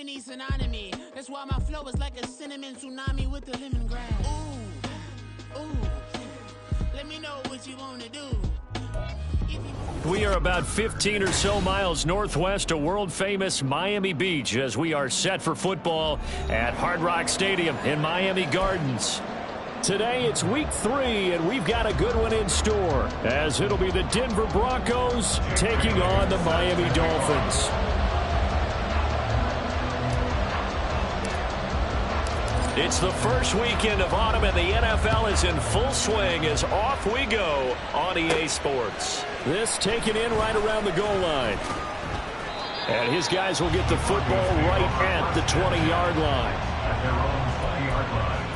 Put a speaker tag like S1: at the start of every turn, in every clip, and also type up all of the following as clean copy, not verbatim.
S1: Golden East synonymy. That's why my flow is like a cinnamon tsunami with the lemongrass. Ooh, let me know what you wanna do.
S2: We are about 15 or so miles northwest of world-famous Miami Beach as we are set for football at Hard Rock Stadium in Miami Gardens. Today it's week 3, and we've got a good one in store, as it'll be the Denver Broncos taking on the Miami Dolphins. It's the first weekend of autumn, and the NFL is in full swing as off we go on EA Sports. This taken in right around the goal line. And his guys will get the football right at the 20-yard line.
S3: At their own 20-yard line.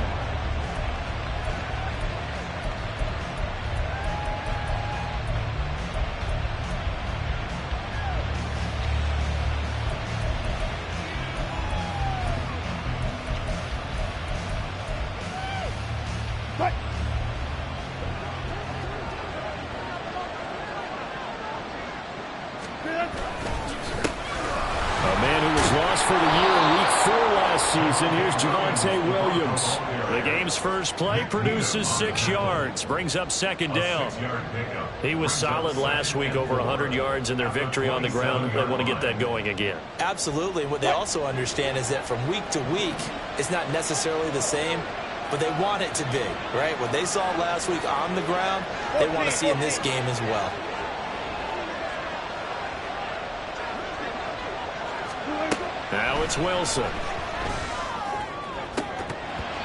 S2: Here's Javonte Williams. The game's first play produces 6 yards, brings up second down. He was solid last week, over 100 yards in their victory on the ground. They want to get that going again.
S4: Absolutely. What they also understand is that from week to week, it's not necessarily the same, but they want it to be, right? What they saw last week on the ground, they want to see in this game as well.
S2: Now it's Wilson.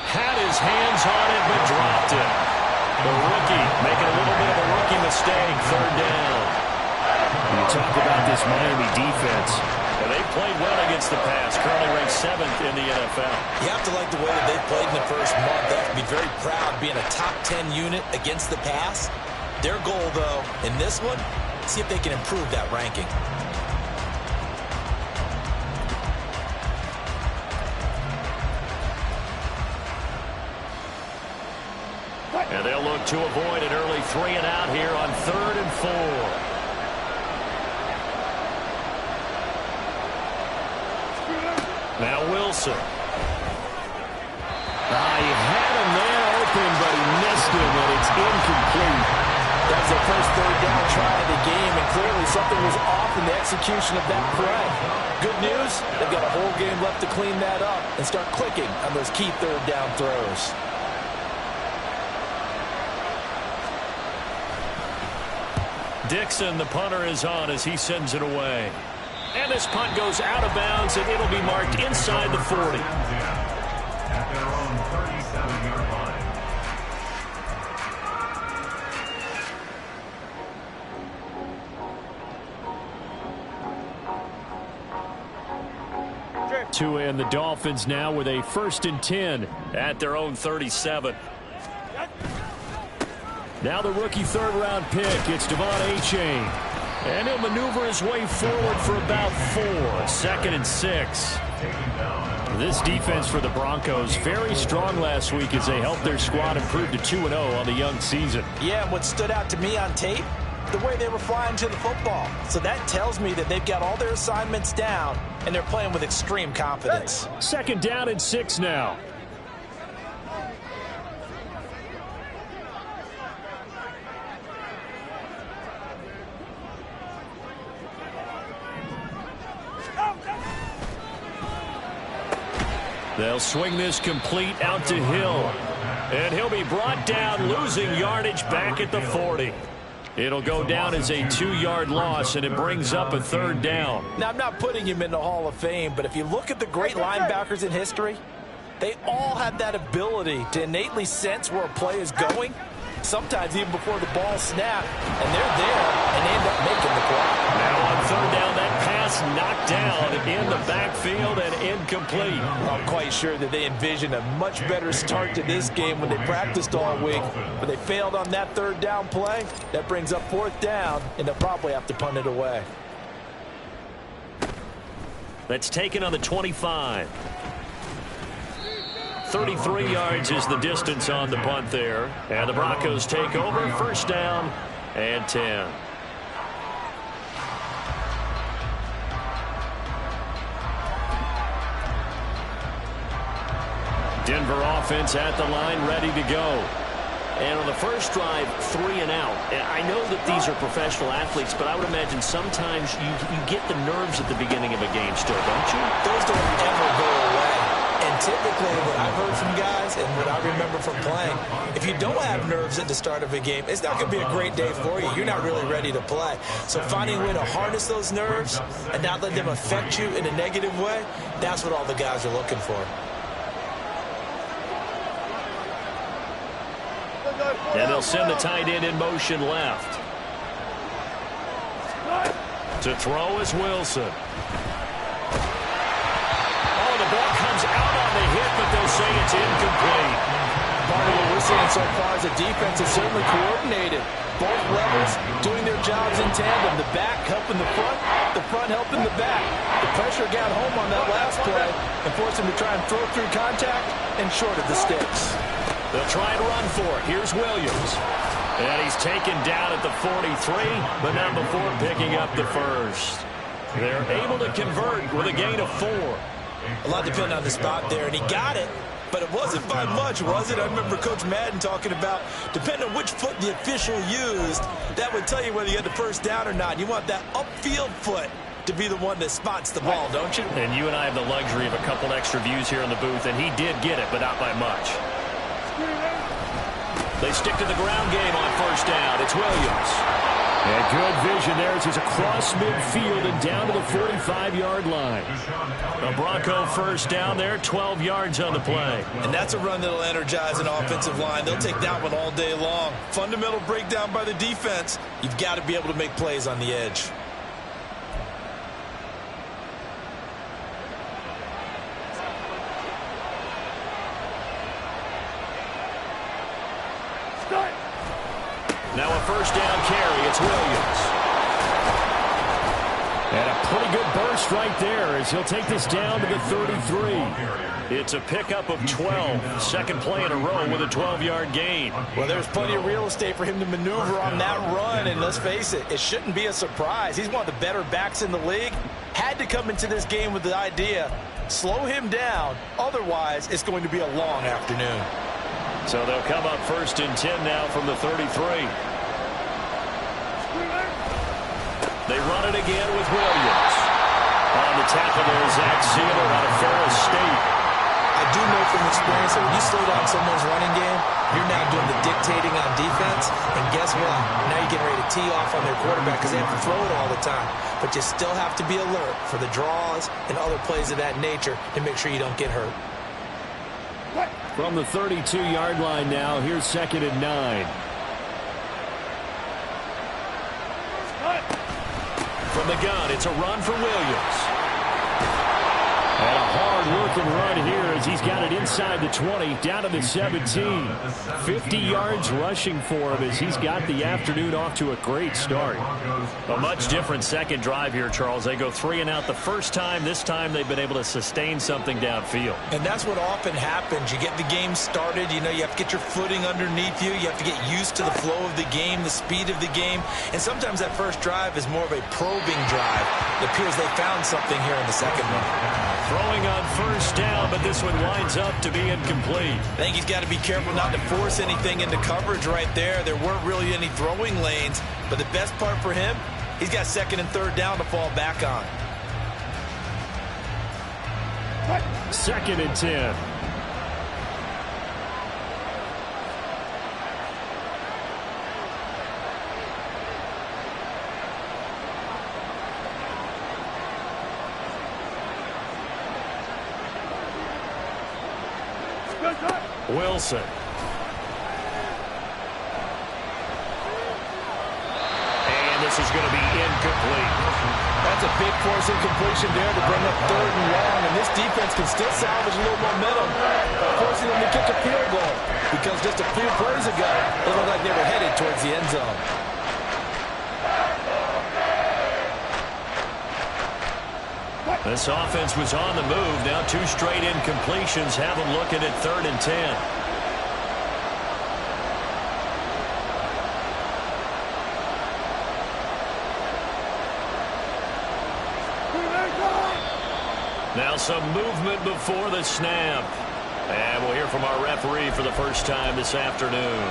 S2: Had his hands on it, but dropped it. The rookie making a little bit of a rookie mistake, third down. You talk about this Miami defense. And they played well against the pass, currently ranked 7th in the NFL.
S4: You have to like the way that they've played in the first month. They have to be very proud being a top 10 unit against the pass. Their goal, though, in this one, see if they can improve that ranking.
S2: And they'll look to avoid an early 3 and out here on 3rd and 4. Now Wilson. He had him there open, but he missed him, and it's incomplete.
S4: That was their first third down try of the game, and clearly something was off in the execution of that play. Good news, they've got a whole game left to clean that up and start clicking on those key third down throws.
S2: Dixon, the punter, is on as he sends it away. And this punt goes out of bounds, and it'll be marked inside the 40.
S3: At their own 37-yard line.
S2: Tua and the Dolphins now with a 1st and 10 at their own 37. Now the rookie third-round pick, it's Devon Achane. And he'll maneuver his way forward for about 4. 2nd and 6. This defense for the Broncos, very strong last week as they helped their squad improve to 2-0 on the young season.
S4: Yeah, and what stood out to me on tape, the way they were flying to the football. So that tells me that they've got all their assignments down, and they're playing with extreme confidence.
S2: 2nd down and 6 now. They'll swing this complete out to Hill. And he'll be brought down, losing yardage back at the 40. It'll go down as a 2-yard loss, and it brings up a 3rd down.
S4: Now, I'm not putting him in the Hall of Fame, but if you look at the great linebackers in history, they all have that ability to innately sense where a play is going, sometimes even before the ball snapped, and they're there, and they end up making the play.
S2: Now on 3rd down, that pass knocked down in the backfield and incomplete.
S4: I'm quite sure that they envisioned a much better start to this game when they practiced all week, but they failed on that 3rd down play. That brings up 4th down, and they'll probably have to punt it away.
S2: That's taken on the 25. 33 yards is the distance on the punt there. And the Broncos take over, 1st down and 10. Denver offense at the line, ready to go.
S5: And on the first drive, 3 and out. I know that these are professional athletes, but I would imagine sometimes you get the nerves at the beginning of a game still, don't you?
S4: Those don't ever go away. And typically, what I've heard from guys and what I remember from playing, if you don't have nerves at the start of a game, it's not going to be a great day for you. You're not really ready to play. So finding a way to harness those nerves and not let them affect you in a negative way, that's what all the guys are looking for.
S2: And they'll send the tight end in motion left. To throw is Wilson. Oh, the ball comes out on the hit, but they'll say it's incomplete.
S4: Part of what we're seeing so far is the defense is certainly coordinated. Both levels doing their jobs in tandem. The back helping the front helping the back. The pressure got home on that last play and forced him to try and throw through contact and short of the sticks.
S2: They'll try and run for it. Here's Williams. And he's taken down at the 43, but not before picking up the first. They're able to convert with a gain of 4.
S4: A lot depending on the spot there, and he got it, but it wasn't by much, was it? I remember Coach Madden talking about, depending on which foot the official used, that would tell you whether you had the first down or not. You want that upfield foot to be the one that spots the ball, don't you?
S2: And you and I have the luxury of a couple extra views here in the booth, and he did get it, but not by much. They stick to the ground game on first down. It's Williams. And good vision there as he's across midfield and down to the 45-yard line. A Bronco first down there, 12 yards on the play.
S4: And that's a run that'll energize an offensive line. They'll take that one all day long. Fundamental breakdown by the defense. You've got to be able to make plays on the edge.
S2: Now a first down carry. It's Williams. And a pretty good burst right there as he'll take this down to the 33. It's a pickup of 12. Second play in a row with a 12-yard gain.
S4: Well, there's plenty of real estate for him to maneuver on that run, and let's face it, it shouldn't be a surprise. He's one of the better backs in the league. Had to come into this game with the idea, slow him down, otherwise it's going to be a long afternoon.
S2: So they'll come up first and 10 now from the 33. They run it again with Williams. On the tackle there is Zach Sealer out of Ferris State.
S4: I do know from experience that when you slow down someone's running game, you're now doing the dictating on defense. And guess what? Now you're getting ready to tee off on their quarterback because they have to throw it all the time. But you still have to be alert for the draws and other plays of that nature to make sure you don't get hurt.
S2: From the 32-yard line now, here's 2nd and 9. From the gun, it's a run for Williams. And a hard-working run here as he's got it inside the 20, down to the 17. 50 yards rushing for him as he's got the afternoon off to a great start. A much different second drive here, Charles. They go 3 and out the first time. This time they've been able to sustain something downfield.
S4: And that's what often happens. You get the game started. You know, you have to get your footing underneath you. You have to get used to the flow of the game, the speed of the game. And sometimes that first drive is more of a probing drive. It appears they found something here in the second one.
S2: Throwing on first down, but this one winds up to be incomplete.
S4: I think he's got to be careful not to force anything into coverage right there. There weren't really any throwing lanes, but the best part for him, he's got 2nd and 3rd down to fall back on.
S2: 2nd and 10. Wilson. And this is going to be incomplete.
S4: That's a big force incompletion there to bring up 3rd and long, and this defense can still salvage a little momentum by forcing them to kick a field goal, because just a few plays ago, it looked like they were headed towards the end zone.
S2: This offense was on the move. Now 2 straight incompletions have them looking at 3rd and 10. Now some movement before the snap. And we'll hear from our referee for the first time this afternoon.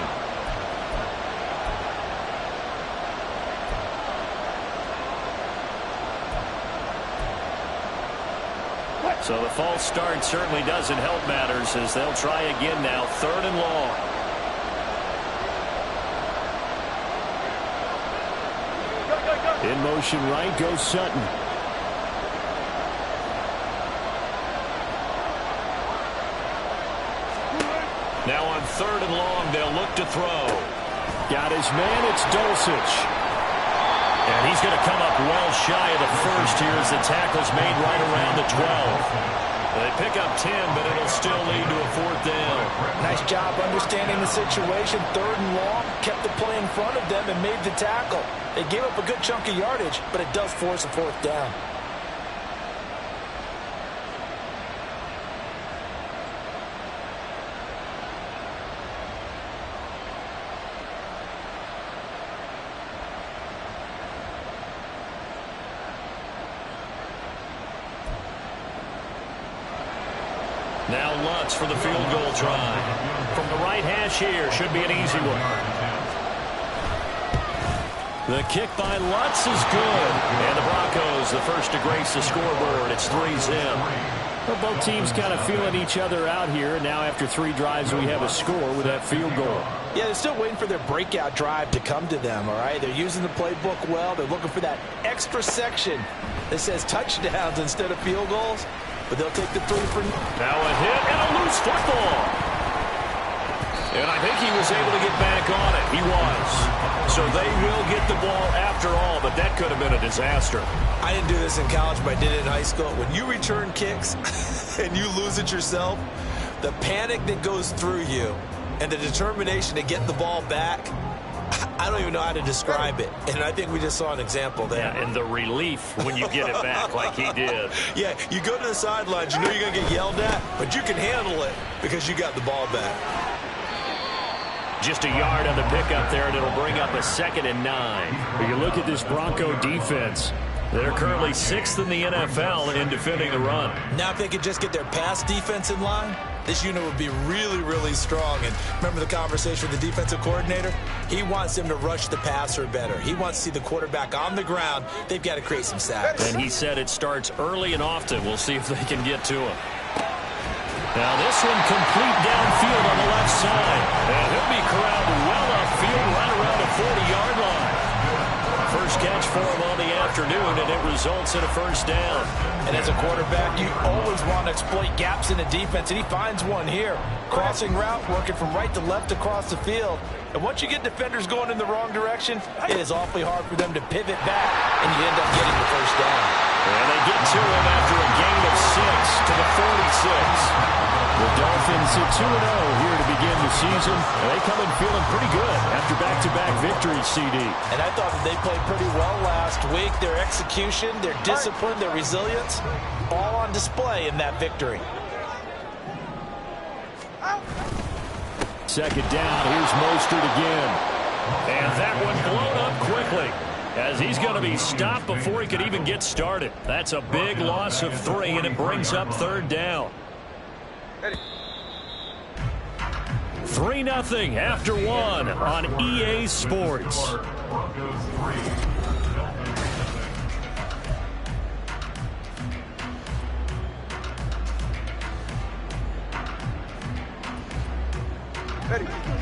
S2: So the false start certainly doesn't help matters as they'll try again now, 3rd and long.
S6: In motion right goes Sutton.
S2: Now on 3rd and long, they'll look to throw.
S6: Got his man, it's Dulcich.
S2: And he's going to come up well shy of the first here as the tackle's made right around the 12. They pick up 10, but it'll still lead to a 4th down.
S4: Nice job understanding the situation. 3rd and long, kept the play in front of them and made the tackle. They gave up a good chunk of yardage, but it does force a 4th down.
S2: Now Lutz for the field goal try. From the right hash here, should be an easy one. The kick by Lutz is good. And the Broncos, the first to grace the scoreboard. It's 3-zip.
S6: Well, both teams kind of feeling each other out here. And now after 3 drives, we have a score with that field goal.
S4: Yeah, they're still waiting for their breakout drive to come to them, all right? They're using the playbook well. They're looking for that extra section that says touchdowns instead of field goals. But they'll take the 3 for
S2: now a hit and a loose football. And I think he was able to get back on it. He was. So they will get the ball after all, but that could have been a disaster.
S4: I didn't do this in college, but I did it in high school. When you return kicks and you lose it yourself, the panic that goes through you and the determination to get the ball back, I don't even know how to describe it. And I think we just saw an example there.
S2: Yeah, and the relief when you get it back like he did.
S4: Yeah, you go to the sidelines, you know you're going to get yelled at, but you can handle it because you got the ball back.
S2: Just a yard on the pickup there, and it'll bring up a 2nd and 9.
S6: When you look at this Bronco defense,
S2: they're currently 6th in the NFL in defending the run.
S4: Now if they could just get their pass defense in line, this unit would be really, really strong. And remember the conversation with the defensive coordinator? He wants them to rush the passer better. He wants to see the quarterback on the ground. They've got to create some sacks.
S2: And he said it starts early and often. We'll see if they can get to him. Now this one complete downfield on the left side. And he'll be corralled well upfield right around the 40-yard line. First catch for him on the afternoon, and it results in a 1st down.
S4: And as a quarterback, you always want to exploit gaps in the defense, and he finds one here. Crossing route, working from right to left across the field. And once you get defenders going in the wrong direction, it is awfully hard for them to pivot back, and you end up getting the 1st down.
S2: And they get to him after a gain of 6 to the 46.
S6: the Dolphins at 2-0 here to begin the season. And they come in feeling pretty good after back-to-back victories, CD.
S4: And I thought that they played pretty well last week. Their execution, their discipline, their resilience, all on display in that victory.
S6: 2nd down. Here's Mostert again.
S2: And that one blown up quickly, as he's going to be stopped before he could even get started. That's a big loss of 3, and it brings up 3rd down. 3-0 after 1 on EA Sports.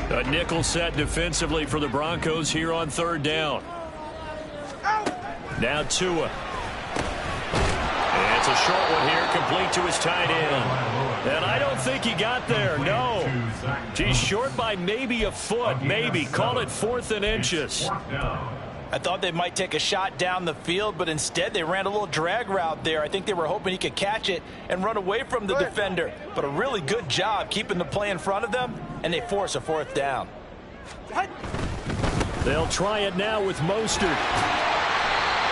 S2: A nickel set defensively for the Broncos here on 3rd down. Now Tua. And it's a short one here, complete to his tight end. And I don't think he got there, no. He's short by maybe a foot, maybe. Call it 4th and inches.
S4: I thought they might take a shot down the field, but instead they ran a little drag route there. I think they were hoping he could catch it and run away from the defender. But a really good job keeping the play in front of them, and they force a 4th down.
S2: They'll try it now with Mostert.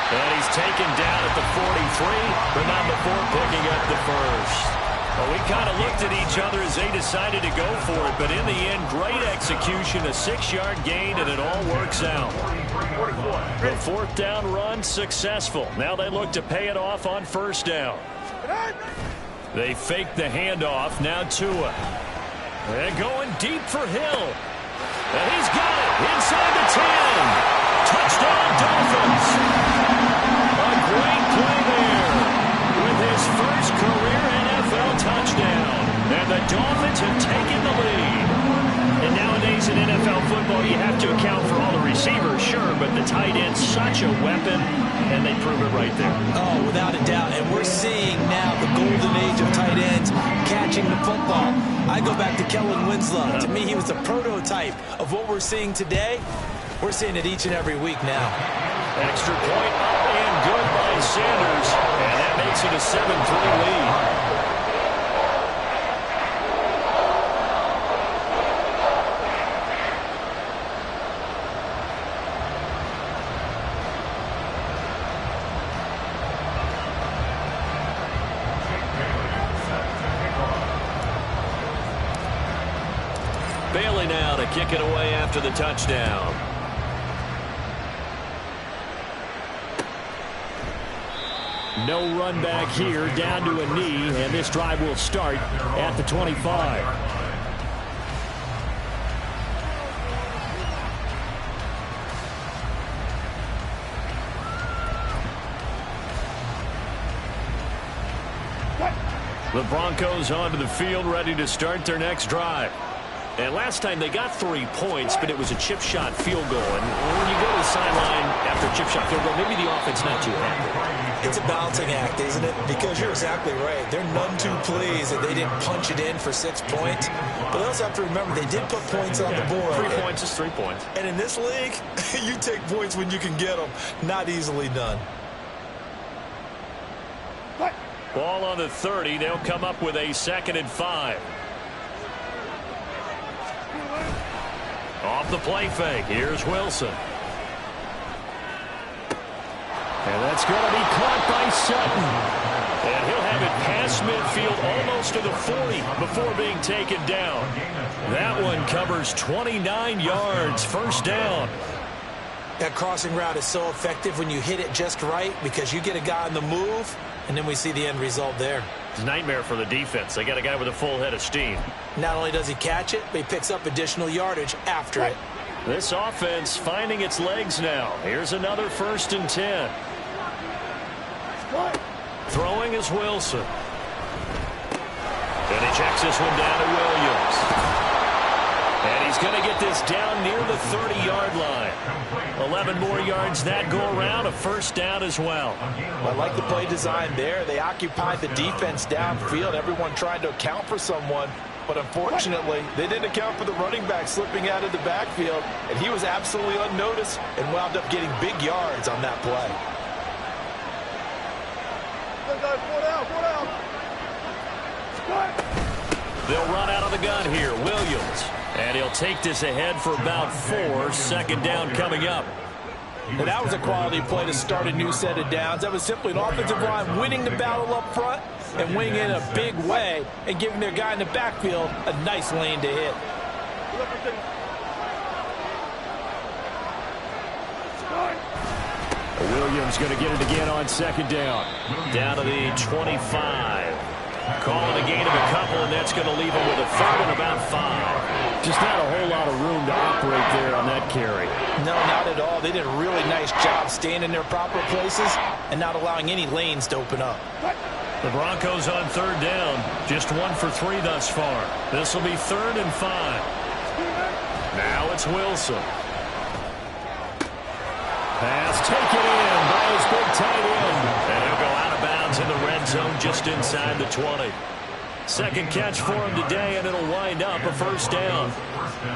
S2: And he's taken down at the 43, but not before picking up the first. Well, we kind of looked at each other as they decided to go for it, but in the end, great execution, a 6-yard gain, and it all works out. The 4th down run successful. Now they look to pay it off on 1st down. They fake the handoff. Now Tua. They're going deep for Hill. And he's got it inside the 10. Touchdown, Dolphins. A great play there with his first career NFL touchdown. And the Dolphins have taken the lead. And nowadays in NFL football, you have to account for all the receivers, sure, but the tight end's such a weapon, and they prove it right there.
S4: Oh, without a doubt. And we're seeing now the golden age of tight ends catching the football. I go back to Kellen Winslow. To me, he was the prototype of what we're seeing today. We're seeing it each and every week now.
S2: Extra point up and good by Sanders, and that makes it a 7-3 lead. Bailey now to kick it away after the touchdown. No run back here, down to a knee, and this drive will start at the 25. The Broncos onto the field, ready to start their next drive. And last time they got 3 points, but it was a chip shot field goal. And when you go to the sideline after a chip shot field goal, maybe the offense not too happy.
S4: It's a balancing act, isn't it? Because you're exactly right. They're none too pleased that they didn't punch it in for 6 points. But they also have to remember they did put points on the board.
S2: 3 points is 3 points.
S4: And in this league, you take points when you can get them. Not easily done.
S2: Ball on the 30. They'll come up with a 2nd and 5. Off the play fake. Here's Wilson. And that's going to be caught by Sutton. And he'll have it past midfield almost to the 40 before being taken down. That one covers 29 yards. First down.
S4: That crossing route is so effective when you hit it just right because you get a guy on the move, and then we see the end result there.
S2: It's a nightmare for the defense. They got a guy with a full head of steam.
S4: Not only does he catch it, but he picks up additional yardage after it.
S2: This offense finding its legs now. Here's another 1st and 10. Throwing is Wilson. And he checks this one down to Williams. And he's going to get this down near the 30-yard line. 11 more yards that go around, a first down as well.
S4: I like the play design there. They occupied the defense downfield. Everyone tried to account for someone, but unfortunately, they didn't account for the running back slipping out of the backfield, and he was absolutely unnoticed and wound up getting big yards on that play.
S2: They'll run out of the gun here. Williams. And he'll take this ahead for about 4. 2nd down coming up.
S4: And that was a quality play to start a new set of downs. That was simply an offensive line winning the battle up front and winning in a big way and giving their guy in the backfield a nice lane to hit.
S6: Williams going to get it again on 2nd down.
S2: Down to the 25. Calling a gain of a couple, and that's going to leave him with a 3rd and about 5.
S6: Just not a whole lot of room to operate there on that carry.
S4: No, not at all. They did a really nice job staying in their proper places and not allowing any lanes to open up.
S2: The Broncos on 3rd down. Just 1 for 3 thus far. This will be 3rd and 5. Now it's Wilson. Pass taken in by his big tight end. And he'll go out of bounds in the red zone just inside the 20. 2nd catch for him today, and it'll wind up a first down.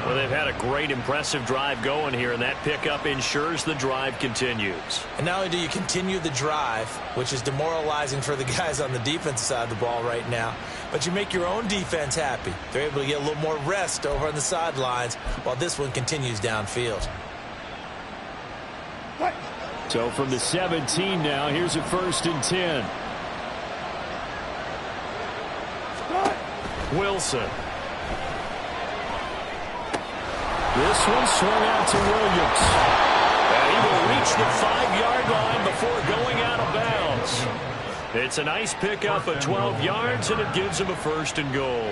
S2: Well, they've had a great, impressive drive going here, and that pickup ensures the drive continues.
S4: And not only do you continue the drive, which is demoralizing for the guys on the defensive side of the ball right now, but you make your own defense happy. They're able to get a little more rest over on the sidelines while this one continues downfield.
S6: So from the 17 now, here's a 1st and 10.
S2: Wilson.
S6: This one swung out to Williams.
S2: And he will reach the 5-yard line before going out of bounds. It's a nice pickup of 12 yards, and it gives him a 1st and goal.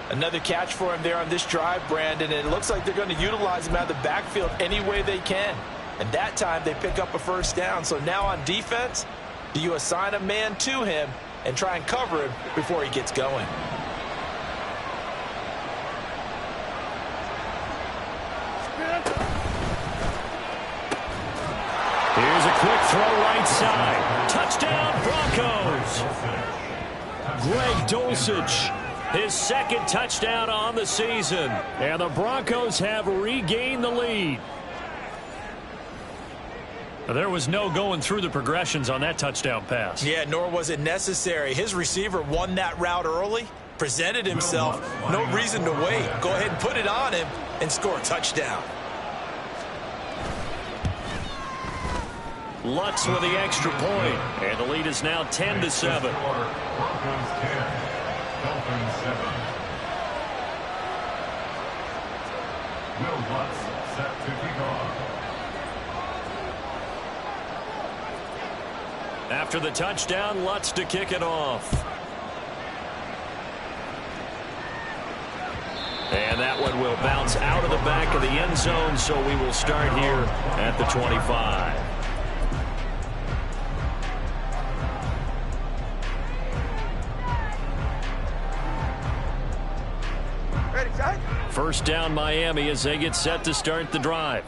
S4: Another catch for him there on this drive, Brandon, and it looks like they're going to utilize him out of the backfield any way they can. And that time they pick up a 1st down. So now on defense, do you assign a man to him and try and cover him before he gets going?
S2: Here's a quick throw right side. Touchdown, Broncos. Greg Dulcich, his 2nd touchdown on the season. And the Broncos have regained the lead. There was no going through the progressions on that touchdown pass.
S4: Yeah, nor was it necessary. His receiver won that route early, presented himself. No reason to wait. Go ahead and put it on him and score a touchdown.
S2: Lutz with the extra point, and the lead is now 10-7.
S3: Broncos 10, Dolphins 7. Will Lutz set to kick off.
S2: After the touchdown, Lutz to kick it off. And that one will bounce out of the back of the end zone, so we will start here at the 25. First down, Miami, as they get set to start the drive.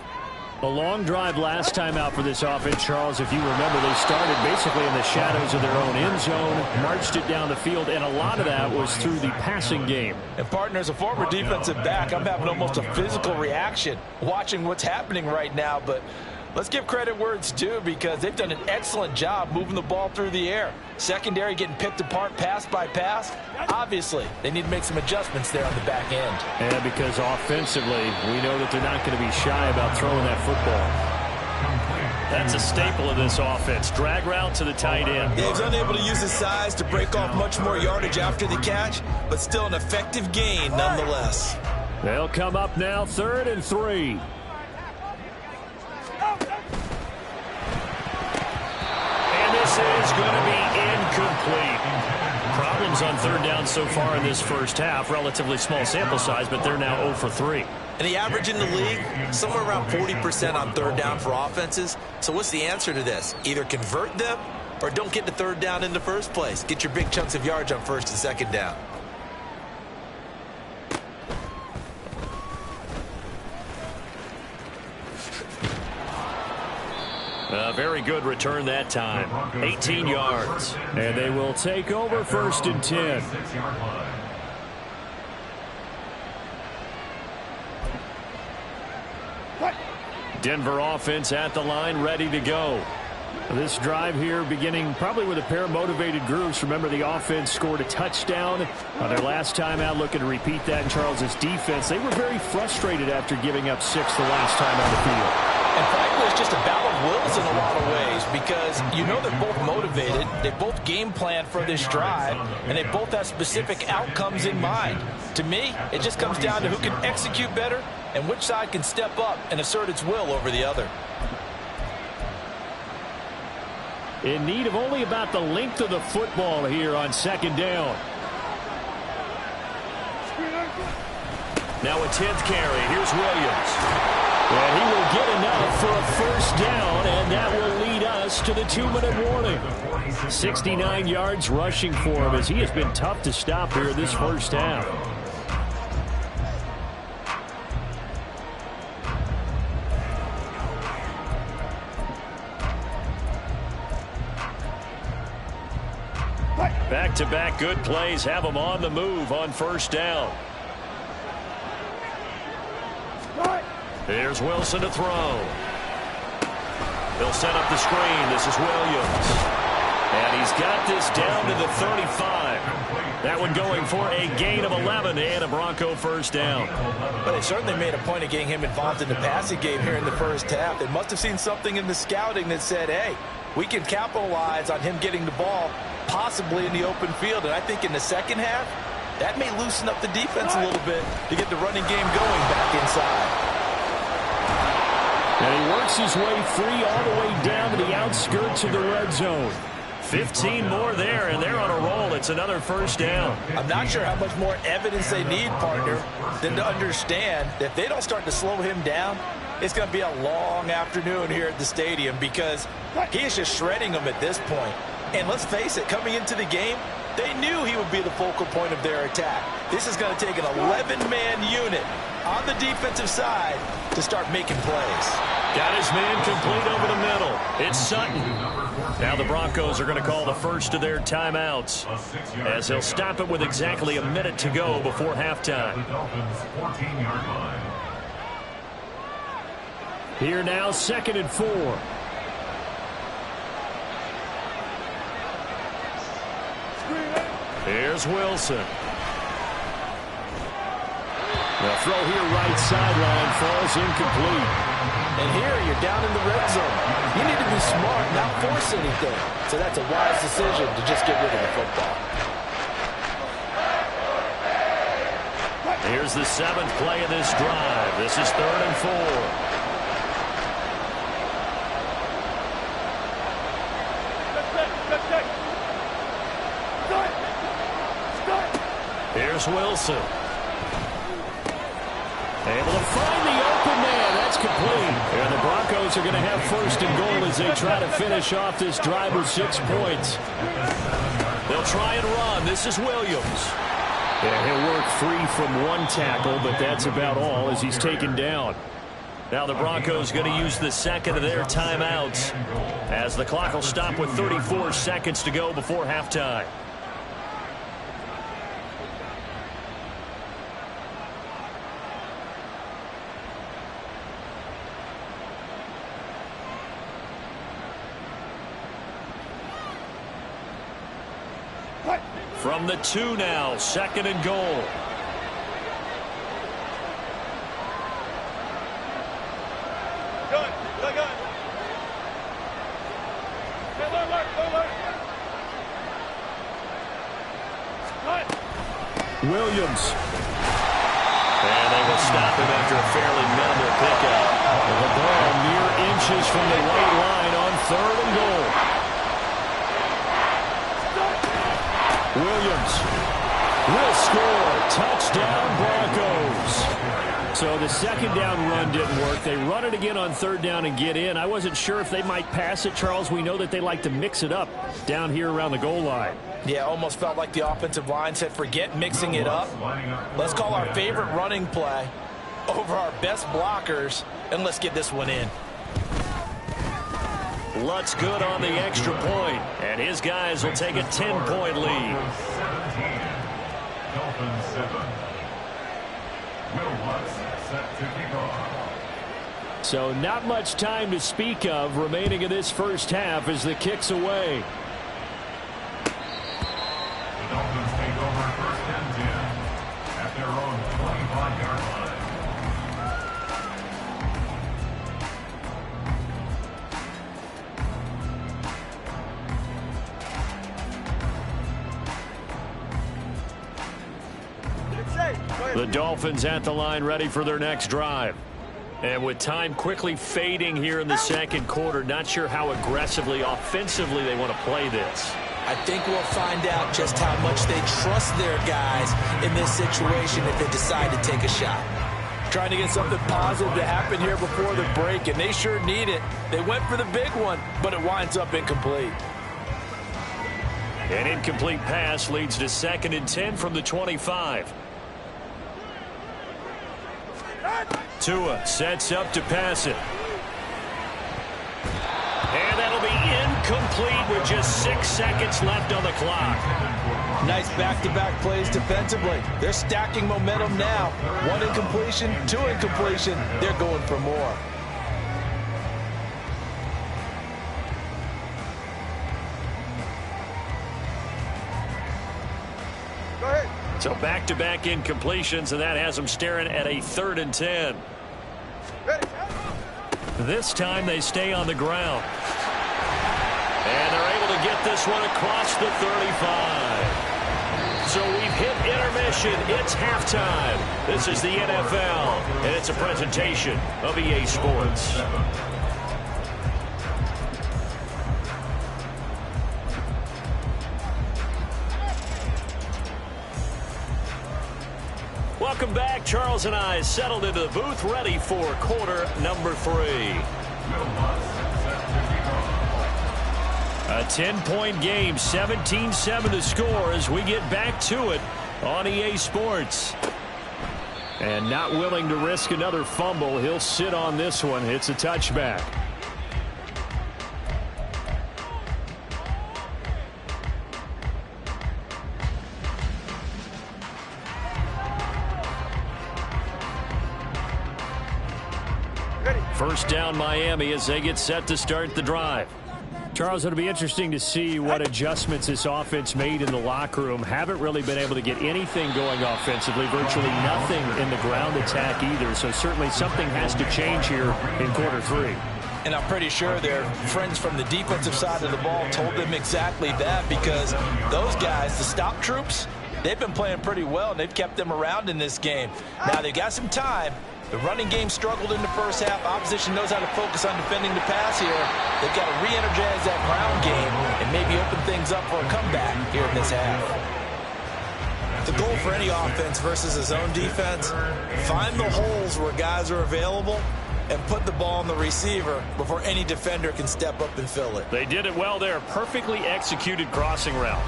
S6: A long drive last time out for this offense, Charles. If you remember, they started basically in the shadows of their own end zone, marched it down the field, and a lot of that was through the passing game.
S4: And, partner, as a former defensive back, I'm having almost a physical reaction watching what's happening right now. But let's give credit where it's due, because they've done an excellent job moving the ball through the air. Secondary getting picked apart pass by pass. Obviously, they need to make some adjustments there on the back end.
S6: And because offensively, we know that they're not going to be shy about throwing that football.
S2: That's a staple of this offense. Drag route to the tight end.
S4: Yeah, he's unable to use his size to break off much more yardage after the catch, but still an effective gain nonetheless.
S6: They'll come up now, 3rd and 3.
S2: And this is going to be incomplete. Problems on 3rd down so far in this first half. Relatively small sample size, but they're now 0 for 3.
S4: And the average in the league, somewhere around 40% on 3rd down for offenses. So what's the answer to this? Either convert them or don't get to 3rd down in the first place. Get your big chunks of yards on 1st and 2nd down.
S2: A very good return that time. 18 yards.
S6: And they will take over 1st and 10.
S2: Denver offense at the line, ready to go.
S6: This drive here beginning probably with a pair of motivated groups. Remember, the offense scored a touchdown on their last time out. Looking to repeat that in Charles's defense. They were very frustrated after giving up 6 the last time on the field.
S4: And frankly, it's just a battle of wills in a lot of ways, because you know they're both motivated, they both game plan for this drive, and they both have specific outcomes in mind. To me, it just comes down to who can execute better and which side can step up and assert its will over the other.
S6: In need of only about the length of the football here on 2nd down.
S2: Now a 10th carry. Here's Williams.
S6: And he will get enough for a 1st down, and that will lead us to the 2-minute warning. 69 yards rushing for him, as he has been tough to stop here this first half.
S2: Back-to-back good plays have him on the move on 1st down. Here's Wilson to throw. They'll set up the screen. This is Williams. And he's got this down to the 35. That one going for a gain of 11 and a Bronco 1st down.
S4: But they certainly made a point of getting him involved in the passing game here in the first half. They must have seen something in the scouting that said, hey, we can capitalize on him getting the ball possibly in the open field. And I think in the second half, that may loosen up the defense a little bit to get the running game going back inside.
S6: And he works his way free all the way down to the outskirts of the red zone.
S2: 15 more there, and they're on a roll. It's another first down.
S4: I'm not sure how much more evidence they need, partner, than to understand that if they don't start to slow him down, it's going to be a long afternoon here at the stadium because he is just shredding them at this point. And let's face it, coming into the game, they knew he would be the focal point of their attack. This is going to take an 11-man unit on the defensive side to start making plays.
S2: Got his man complete over the middle. It's Sutton. Now the Broncos are going to call the first of their timeouts as they'll stop it with exactly a minute to go before halftime.
S3: The Dolphins' 14-yard line.
S6: Here now, 2nd and 4.
S2: Here's Wilson. The throw here right sideline falls incomplete.
S4: And here you're down in the red zone. You need to be smart, not force anything. So that's a wise decision to just get rid of the football.
S2: Here's the 7th play of this drive. This is 3rd and 4. Here's Wilson. Able to find the open man. That's complete. And the Broncos are going to have 1st and goal as they try to finish off this drive with 6 points. They'll try and run. This is Williams. Yeah, he'll work free from one tackle, but that's about all as he's taken down. Now the Broncos going to use the 2nd of their timeouts as the clock will stop with 34 seconds to go before halftime. From the 2 now, 2nd and goal. Williams. And they will stop him after a fairly minimal pickup. The ball mere inches from the white line on 3rd and goal. Williams will score. Touchdown, Broncos. So the 2nd down run didn't work. They run it again on 3rd down and get in. I wasn't sure if they might pass it, Charles. We know that they like to mix it up down here around the goal line.
S4: Yeah, almost felt like the offensive line said, forget mixing it up. Let's call our favorite running play over our best blockers, and let's get this one in.
S2: Lutz good on the extra point, and his guys will take a 10-point lead.
S3: Dolphins 7. Will Lutz set to kick off.
S6: So not much time to speak of remaining in this first half as the kick's away.
S3: The Dolphins take over 1st and 10 at their own 25-yard line.
S2: The Dolphins at the line ready for their next drive. And with time quickly fading here in the 2nd quarter, not sure how aggressively, offensively they want to play this.
S4: I think we'll find out just how much they trust their guys in this situation if they decide to take a shot. Trying to get something positive to happen here before the break, and they sure need it. They went for the big one, but it winds up incomplete.
S2: An incomplete pass leads to 2nd and 10 from the 25. Tua sets up to pass it. And that'll be incomplete with just 6 seconds left on the clock.
S4: Nice back-to-back plays defensively. They're stacking momentum now. 1 incompletion, 2 incompletion. They're going for more.
S2: So back-to-back incompletions, and that has them staring at a 3rd and 10. This time they stay on the ground. And they're able to get this one across the 35. So we've hit intermission. It's halftime. This is the NFL, and it's a presentation of EA Sports.
S5: Welcome back. Charles and I settled into the booth, ready for quarter number 3.
S2: A 10-point game, 17-7 the score as we get back to it on EA Sports. And not willing to risk another fumble. He'll sit on this one. It's a touchback. First down Miami as they get set to start the drive. Charles, it'll be interesting to see what adjustments this offense made in the locker room. Haven't really been able to get anything going offensively, virtually nothing in the ground attack either. So certainly something has to change here in quarter 3.
S4: And I'm pretty sure their friends from the defensive side of the ball told them exactly that, because those guys, the stop troops, they've been playing pretty well, and they've kept them around in this game. Now, they've got some time. The running game struggled in the first half. Opposition knows how to focus on defending the pass here. They've got to re-energize that ground game and maybe open things up for a comeback here in this half. The goal for any offense versus a zone defense, find the holes where guys are available and put the ball on the receiver before any defender can step up and fill it.
S2: They did it well there. Perfectly executed crossing route.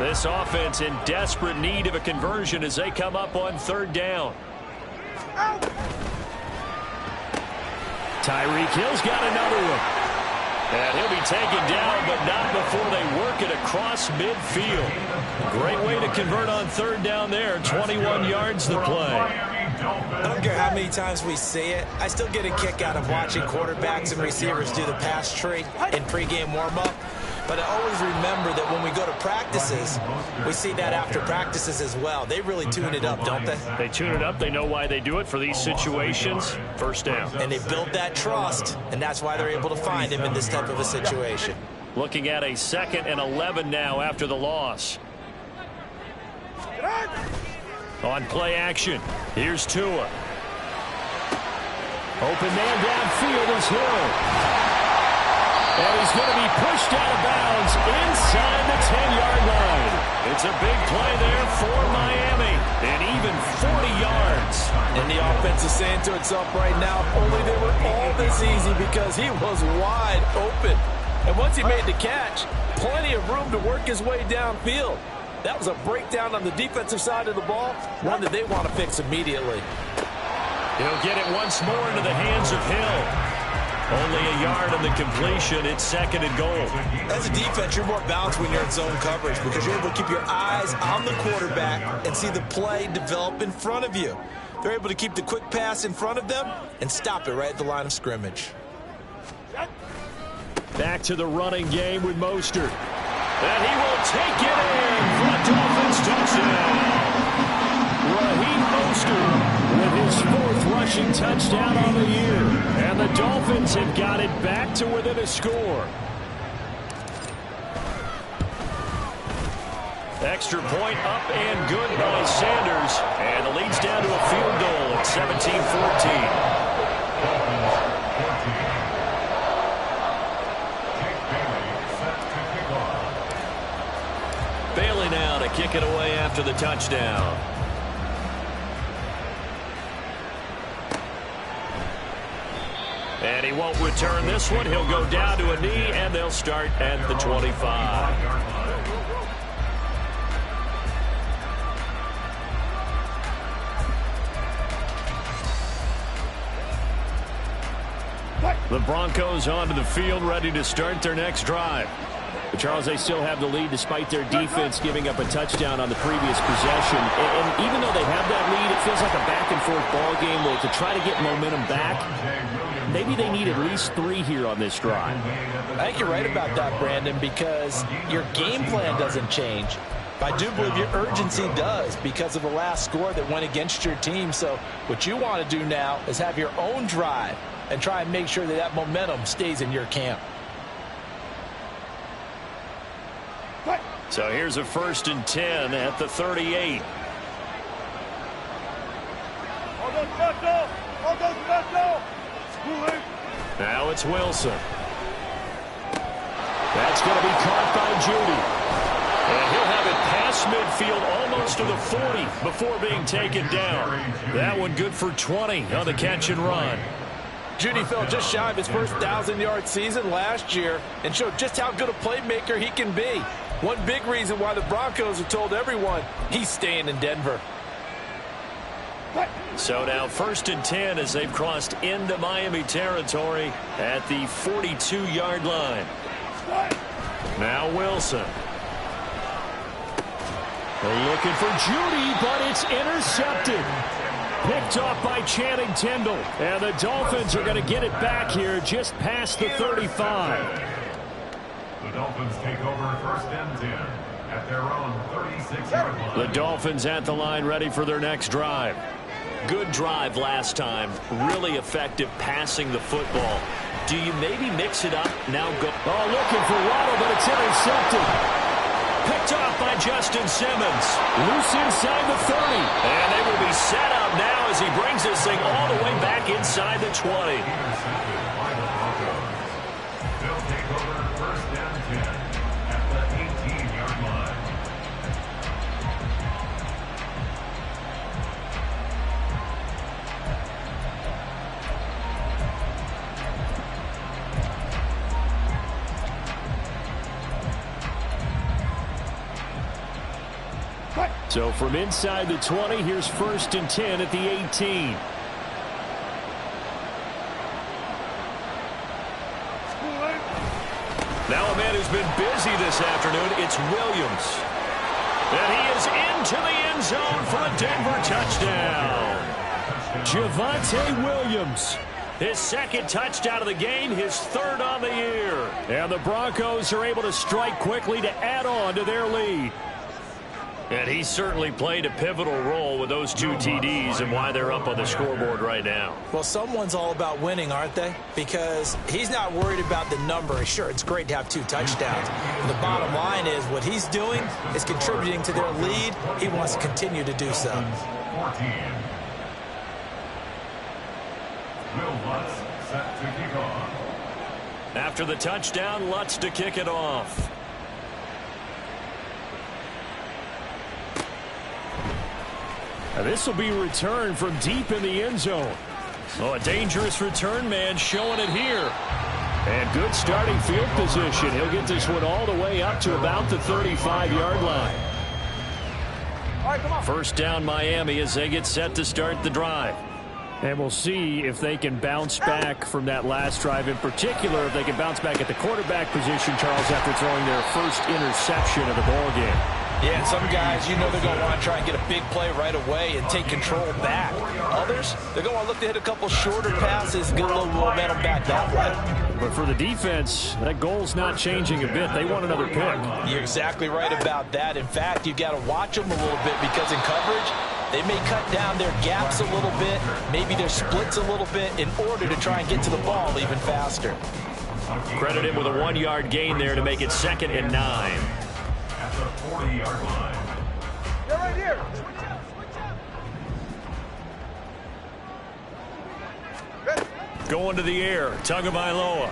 S2: This offense in desperate need of a conversion as they come up on third down. Tyreek Hill's got another one. And he'll be taken down, but not before they work it across midfield. Great way to convert on third down there. 21 yards to play.
S4: I don't care how many times we say it, I still get a kick out of watching quarterbacks and receivers do the pass tree in pregame warm-up. But I always remember that when we go to practices, we see that after practices as well. They really tune it up, don't they?
S2: They tune it up. They know why they do it for these situations. First down.
S4: And they build that trust, and that's why they're able to find him in this type of a situation.
S2: Looking at a 2nd and 11 now after the loss. On play action, here's Tua. Open man downfield is Hill. And he's going to be pushed out of bounds inside the 10-yard line. It's a big play there for Miami. And even 40 yards.
S4: And the offense is saying to itself right now, only they were all this easy because he was wide open. And once he made the catch, plenty of room to work his way downfield. That was a breakdown on the defensive side of the ball, one that they want to fix immediately.
S2: He'll get it once more into the hands of Hill. Only a yard on the completion. It's 2nd and goal.
S4: As a defense, you're more balanced when you're in zone coverage because you're able to keep your eyes on the quarterback and see the play develop in front of you. They're able to keep the quick pass in front of them and stop it right at the line of scrimmage.
S2: Back to the running game with Mostert. And he will take it in for a Dolphins touchdown. Raheem Mostert with his 4th rushing touchdown on the year. And the Dolphins have got it back to within a score. Extra point up and good by Sanders. And the lead's down to a field goal at 17-14.
S5: Bailey now to kick it away after the touchdown.
S2: And he won't return this one. He'll go down to a knee, and they'll start at the 25. The Broncos onto the field, ready to start their next drive. But Charles, they still have the lead despite their defense giving up a touchdown on the previous possession. And even though they have that lead, it feels like a back-and-forth ball game where to try to get momentum back, maybe they need at least 3 here on this drive.
S4: I think you're right about that, Brandon, because your game plan doesn't change. But I do believe your urgency does because of the last score that went against your team. So what you want to do now is have your own drive and try and make sure that that momentum stays in your camp.
S2: So here's a 1st and 10 at the 38. Now it's Wilson. That's going to be caught by Judy. And he'll have it past midfield almost to the 40 before being taken down. That one good for 20 on the catch and run.
S4: Judy fell just shy of his first 1,000-yard season last year and showed just how good a playmaker he can be. One big reason why the Broncos have told everyone he's staying in Denver.
S2: So now 1st and 10 as they've crossed into Miami territory at the 42-yard line. Now Wilson. They're looking for Judy, but it's intercepted. Picked off by Channing Tindall. And the Dolphins are going to get it back here just past the 35.
S3: The Dolphins take over 1st and 10 at their own 36-yard line.
S2: The Dolphins at the line ready for their next drive.
S5: Good drive last time. Really effective passing the football. Do you maybe mix it up? Now go.
S2: Oh, looking for Waddle, but it's intercepted. Picked off by Justin Simmons. Loose inside the 30. And they will be set up now as he brings this thing all the way back inside the 20.
S3: Intercepted by the Broncos. They'll take over 1st and 10 at the 18-yard line.
S2: So from inside the 20, here's 1st and 10 at the 18. Now a man who's been busy this afternoon, it's Williams. And he is into the end zone for a Denver touchdown. Javonte Williams. His 2nd touchdown of the game, his 3rd on the year. And the Broncos are able to strike quickly to add on to their lead. And he certainly played a pivotal role with those 2 TDs and why they're up on the scoreboard right now.
S4: Well, someone's all about winning, aren't they? Because he's not worried about the number. Sure, it's great to have 2 touchdowns. But the bottom line is what he's doing is contributing to their lead. He wants to continue to do so.
S3: 14. Will Lutz set to kick off.
S2: After the touchdown, Lutz to kick it off. Now this will be returned from deep in the end zone. Oh, a dangerous return man showing it here. And good starting field position. He'll get this one all the way up to about the 35-yard line.
S7: All right, come on.
S2: 1st down Miami as they get set to start the drive. And we'll see if they can bounce back from that last drive. In particular, if they can bounce back at the quarterback position, Charles, after throwing their first interception of the ballgame.
S4: Yeah, and some guys, you know they're going to want to try and get a big play right away and take control back. Others, they're going to look to hit a couple shorter passes and get a little momentum back that way.
S2: But for the defense, that goal's not changing a bit. They want another pick.
S4: You're exactly right about that. In fact, you've got to watch them a little bit because in coverage, they may cut down their gaps a little bit, maybe their splits a little bit in order to try and get to the ball even faster.
S2: Credit him with a 1-yard gain there to make it 2nd and 9.
S3: At the 40-yard line.
S7: They're right here.
S2: Going to the air, Tagovailoa.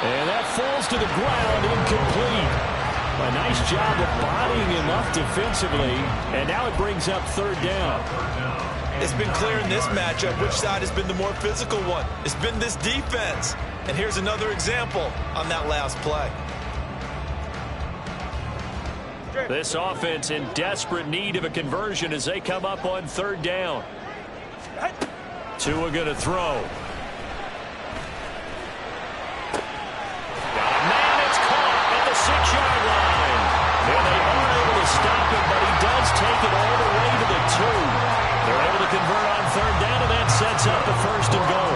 S2: And that falls to the ground, incomplete. A nice job of bodying him up defensively, and now it brings up 3rd down.
S4: It's been clear in this matchup which side has been the more physical one. It's been this defense. And here's another example on that last play.
S2: This offense in desperate need of a conversion as they come up on 3rd down. Tua going to throw. Man, it's caught at the 6-yard line. And they aren't able to stop him, but he does take it all the way to the 2. They're able to convert on 3rd down, and that sets up the 1st and goal.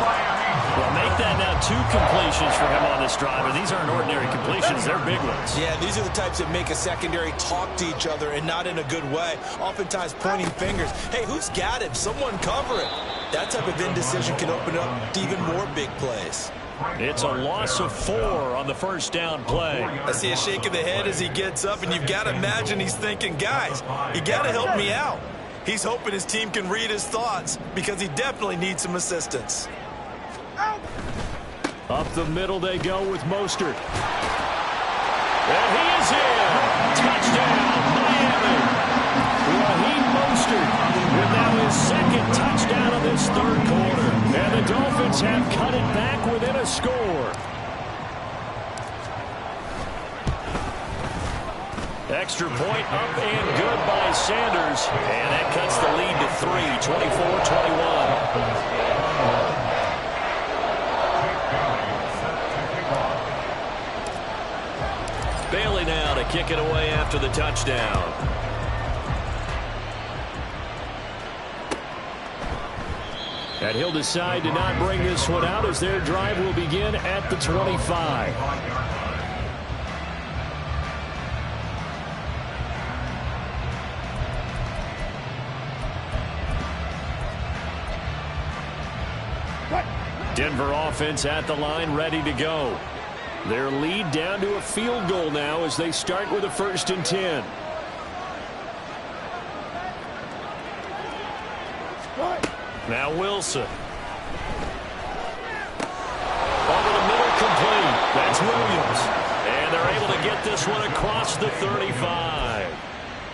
S2: Well, make that now 2 completions for him on this drive, and these aren't ordinary completions. They're big ones.
S4: Yeah, these are the types that make a secondary talk to each other and not in a good way. Oftentimes pointing fingers. Hey, who's got him? Someone cover it. That type of indecision can open up to even more big plays.
S2: It's a loss of 4 on the 1st down play.
S4: I see a shake of the head as he gets up, and you've got to imagine he's thinking, guys, you got to help me out. He's hoping his team can read his thoughts because he definitely needs some assistance.
S2: Up the middle they go with Mostert. And he is in. Touchdown, Miami. Raheem Mostert with now his second touchdown of this third quarter. And the Dolphins have cut it back within a score. Extra point up and good by Sanders. And that cuts the lead to 3, 24-21. Bailey now to kick it away after the touchdown. And he'll decide to not bring this one out as their drive will begin at the 25. Denver offense at the line, ready to go. Their lead down to a field goal now as they start with a 1st and 10. Now Wilson. Over the middle, complete. That's Williams. And they're able to get this one across the 35.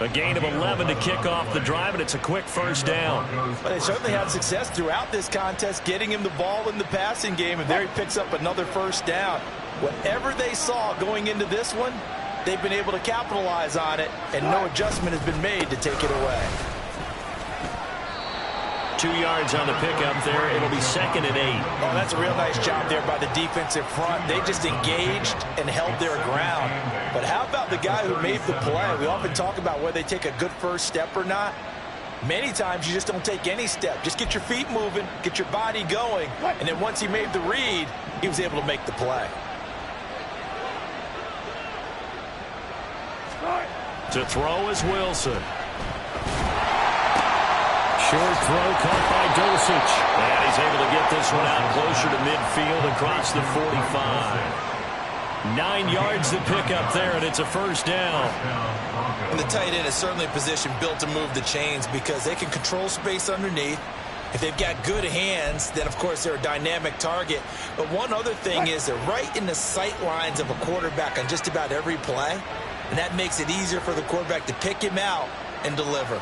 S2: A gain of 11 to kick off the drive, and it's a quick 1st down.
S4: Well, they certainly had success throughout this contest, getting him the ball in the passing game, and there he picks up another 1st down. Whatever they saw going into this one, they've been able to capitalize on it, and no adjustment has been made to take it away.
S2: 2 yards on the pickup there. It'll be 2nd and 8.
S4: Oh, that's a real nice job there by the defensive front. They just engaged and held their ground. But how about the guy who made the play? We often talk about whether they take a good first step or not. Many times you just don't take any step. Just get your feet moving, get your body going, and then once he made the read, he was able to make the play.
S2: To throw is Wilson. Short throw caught by Dosich. And he's able to get this one out closer to midfield across the 45. 9 yards to pick up there, and it's a 1st down.
S8: And the tight end is certainly a position built to move the chains because they can control space underneath. If they've got good hands, then, of course, they're a dynamic target. But one other thing is they're right in the sight lines of a quarterback on just about every play, and that makes it easier for the quarterback to pick him out and deliver.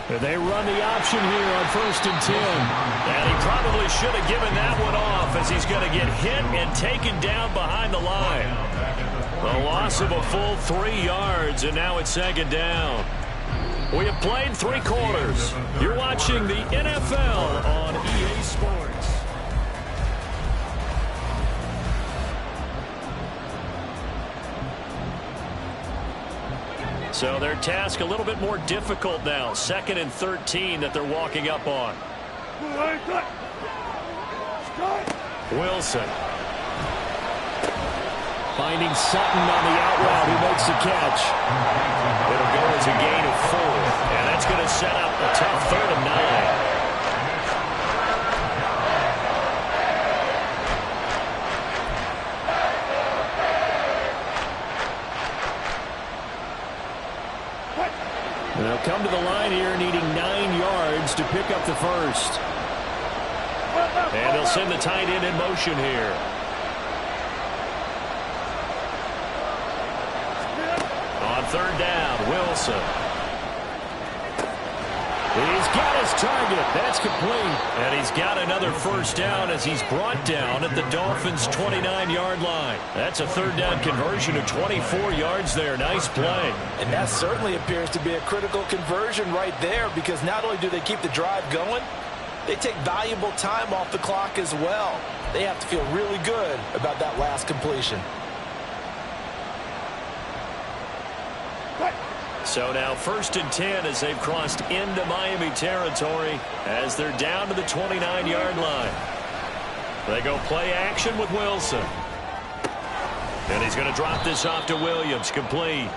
S2: They run the option here on 1st and 10. And he probably should have given that one off as he's going to get hit and taken down behind the line. A loss of a full 3 yards, and now it's 2nd down. We have played 3 quarters. You're watching the NFL on EA Sports. So their task a little bit more difficult now. 2nd and 13 that they're walking up on. Wilson. Finding Sutton on the out route who makes the catch. It'll go as a gain of 4. And that's going to set up a tough 3rd and 9. And they'll come to the line here needing 9 yards to pick up the 1st. And they'll send the tight end in motion here. On 3rd down, Wilson. He's got his target. That's complete. And he's got another 1st down as he's brought down at the Dolphins' 29-yard line. That's a 3rd down conversion of 24 yards there. Nice play.
S4: And that certainly appears to be a critical conversion right there because not only do they keep the drive going, they take valuable time off the clock as well. They have to feel really good about that last completion.
S2: So now 1st and 10 as they've crossed into Miami territory as they're down to the 29-yard line. They go play action with Wilson. And he's going to drop this off to Williams, complete.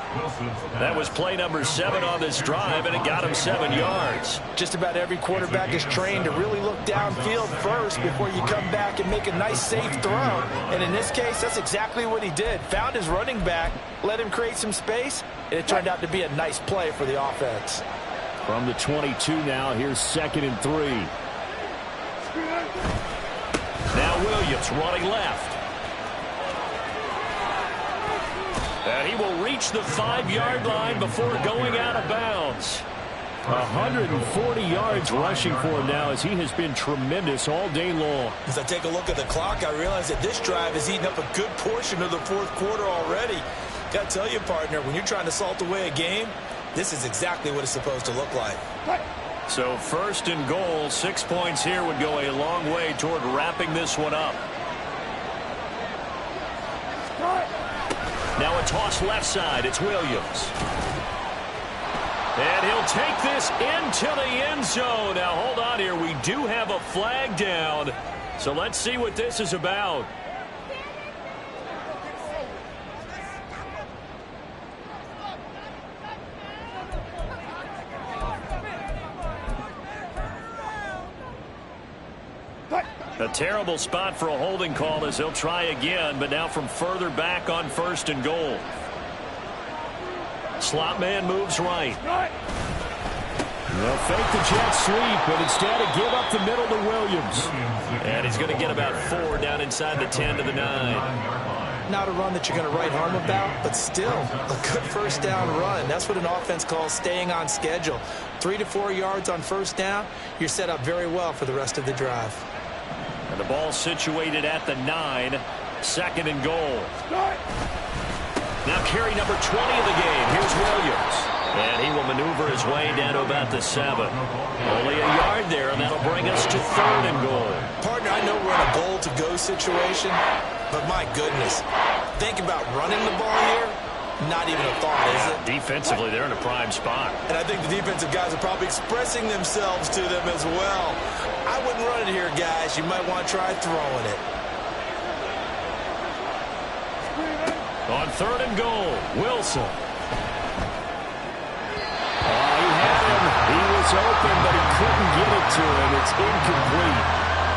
S2: That was play number 7 on this drive, and it got him 7 yards.
S4: Just about every quarterback is trained to really look downfield first before you come back and make a nice, safe throw. And in this case, that's exactly what he did. Found his running back, let him create some space, and it turned out to be a nice play for the offense.
S6: From the 22 now, here's 2nd and 3.
S2: Now
S5: Williams running left. And he will reach the 5-yard line before going out of bounds.
S6: 140 yards rushing for him now as he has been tremendous all day long.
S8: As I take a look at the clock, I realize that this drive has eaten up a good portion of the fourth quarter already. Got to tell you, partner, when you're trying to salt away a game, this is exactly what it's supposed to look like.
S2: So 1st and goal, 6 points here would go a long way toward wrapping this one up.
S5: Now a toss left side. It's Williams.
S2: And he'll take this into the end zone. Now, hold on here. We do have a flag down. So let's see what this is about. A terrible spot for a holding call as he'll try again, but now from further back on 1st and goal. Slot man moves right.
S6: They'll fake the jet sweep, but instead of give up the middle to Williams.
S2: And he's going to get about 4 down inside the 10 to the 9.
S4: Not a run that you're going to write home about, but still a good 1st down run. That's what an offense calls staying on schedule. 3 to 4 yards on 1st down, you're set up very well for the rest of the drive.
S2: And the ball situated at the 9, 2nd and goal.
S5: Now carry number 20 of the game. Here's Williams.
S2: And he will maneuver his way down to about the 7.
S5: Only a yard there, and that'll bring us to 3rd and goal.
S8: Partner, I know we're in a goal-to-go situation, but my goodness, think about running the ball here. Not even a thought, is it?
S2: Defensively, they're in a prime spot.
S8: And I think the defensive guys are probably expressing themselves to them as well. I wouldn't run it here, guys. You might want to try throwing it.
S2: On 3rd and goal, Wilson.
S6: Oh, he had him. He was open, but he couldn't get it to him. It's incomplete.